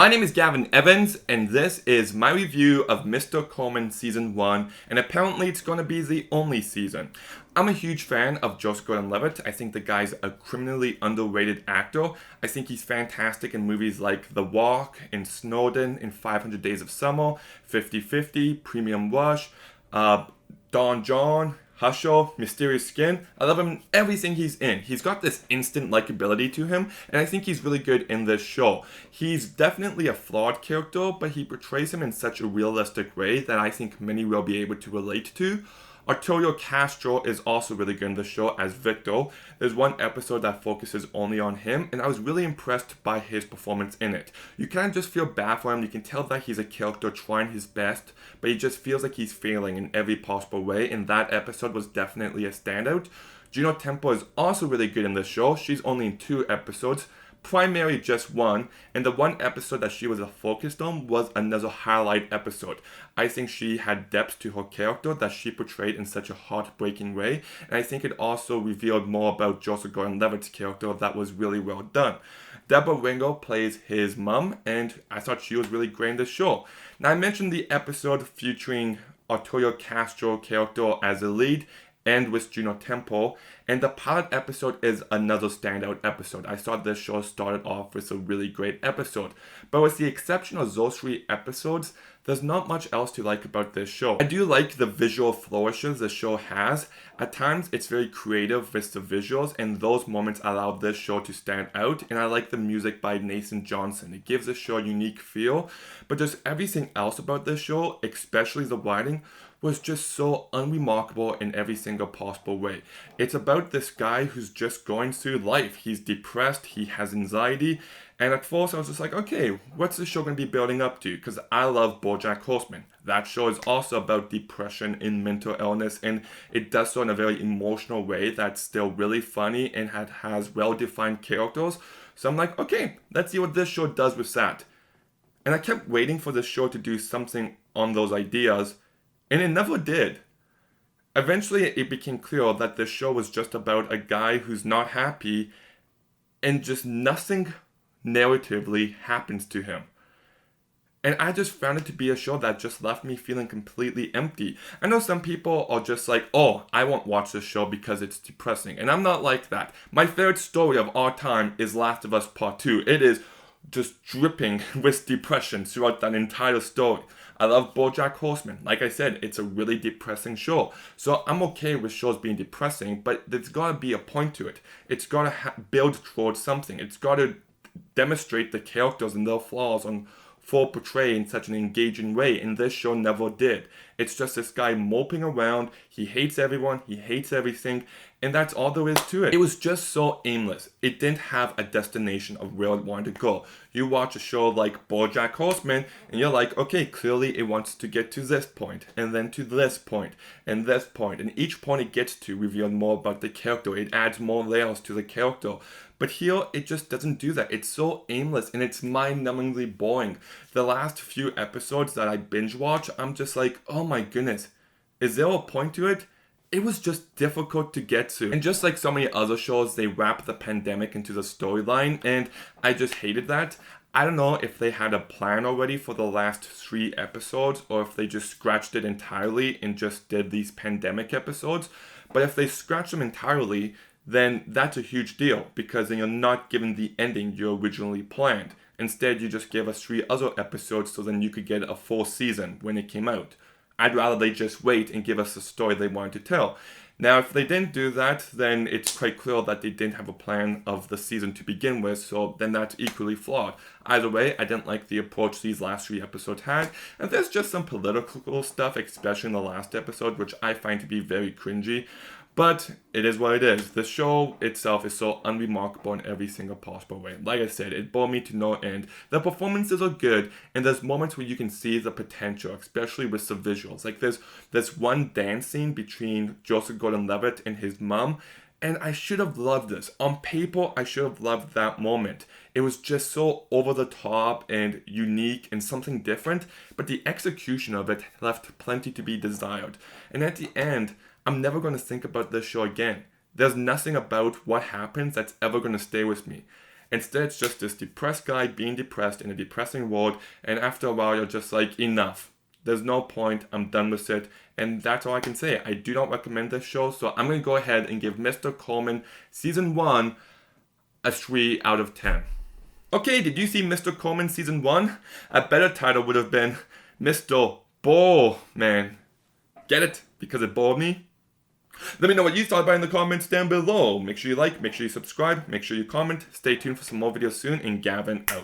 My name is Gavin Evans, and this is my review of Mr. Corman Season 1, and apparently it's going to be the only season. I'm a huge fan of Joseph Gordon-Levitt. I think the guy's a criminally underrated actor. I think he's fantastic in movies like The Walk, in Snowden, in 500 Days of Summer, 50-50, Premium Rush, Don John, Hustle, Mysterious Skin. I love him in everything he's in. He's got this instant likability to him, and I think he's really good in this show. He's definitely a flawed character, but he portrays him in such a realistic way that I think many will be able to relate to. Arturo Castro is also really good in the show as Victor. There's one episode that focuses only on him, and I was really impressed by his performance in it. You kind of just feel bad for him. You can tell that he's a character trying his best, but he just feels like he's failing in every possible way, and that episode was definitely a standout. Juno Temple is also really good in the show. She's only in 2 episodes, primarily just one, and the one episode that she was focused on was another highlight episode. I think she had depth to her character that she portrayed in such a heartbreaking way, and I think it also revealed more about Joseph Gordon-Levitt's character that was really well done. Deborah Ringo plays his mom, and I thought she was really great in the show. Now, I mentioned the episode featuring Arturo Castro character as a lead, and with Juno Temple, and the pilot episode is another standout episode. I thought this show started off with a really great episode, but with the exception of those 3 episodes, there's not much else to like about this show. I do like the visual flourishes the show has. At times, it's very creative with the visuals, and those moments allow this show to stand out, and I like the music by Nathan Johnson. It gives the show a unique feel, but just everything else about this show, especially the writing, was just so unremarkable in every single possible way. It's about this guy who's just going through life. He's depressed, he has anxiety, and at first I was just like, okay, what's this show going to be building up to? Because I love BoJack Horseman. That show is also about depression and mental illness, and it does so in a very emotional way that's still really funny and has well-defined characters. So I'm like, okay, let's see what this show does with that. And I kept waiting for this show to do something on those ideas, and it never did. Eventually, it became clear that this show was just about a guy who's not happy, and just nothing narratively happens to him. And I just found it to be a show that just left me feeling completely empty. I know some people are just like, oh, I won't watch this show because it's depressing. And I'm not like that. My favorite story of all time is Last of Us Part 2. It is just dripping with depression throughout that entire story. I love BoJack Horseman. Like I said, it's a really depressing show. So I'm okay with shows being depressing, but there's gotta be a point to it. It's gotta build towards something. It's gotta demonstrate the characters and their flaws on for portrayed in such an engaging way, and this show never did. It's just this guy moping around, he hates everyone, he hates everything, and that's all there is to it. It was just so aimless. It didn't have a destination of where it wanted to go. You watch a show like BoJack Horseman, and you're like, okay, clearly it wants to get to this point, and then to this point, and this point, and each point it gets to reveals more about the character. It adds more layers to the character. But here, it just doesn't do that. It's so aimless, and it's mind-numbingly boring. The last few episodes that I binge-watch, I'm just like, oh my goodness, is there a point to it? It was just difficult to get to. And just like so many other shows, they wrap the pandemic into the storyline, and I just hated that. I don't know if they had a plan already for the last 3 episodes, or if they just scratched it entirely and just did these pandemic episodes. But if they scratched them entirely, then that's a huge deal, because then you're not given the ending you originally planned. Instead, you just gave us 3 other episodes so then you could get a full season when it came out. I'd rather they just wait and give us the story they wanted to tell. Now, if they didn't do that, then it's quite clear that they didn't have a plan of the season to begin with, so then that's equally flawed. Either way, I didn't like the approach these last 3 episodes had, and there's just some political stuff, especially in the last episode, which I find to be very cringy. But it is what it is. The show itself is so unremarkable in every single possible way. Like I said, it bored me to no end. The performances are good, and there's moments where you can see the potential, especially with the visuals. Like there's one dance scene between Joseph Gordon-Levitt and his mom, and I should have loved this. On paper, I should have loved that moment. It was just so over the top and unique and something different, but the execution of it left plenty to be desired. And at the end, I'm never going to think about this show again. There's nothing about what happens that's ever going to stay with me. Instead, it's just this depressed guy being depressed in a depressing world, and after a while, you're just like, enough. There's no point, I'm done with it, and that's all I can say. I do not recommend this show, so I'm going to go ahead and give Mr. Corman Season 1 a 3 out of 10. Okay, did you see Mr. Corman Season 1? A better title would have been Mr. Man. Get it? Because it bored me? Let me know what you thought about in the comments down below. Make sure you like, make sure you subscribe, make sure you comment. Stay tuned for some more videos soon, and Gavin out.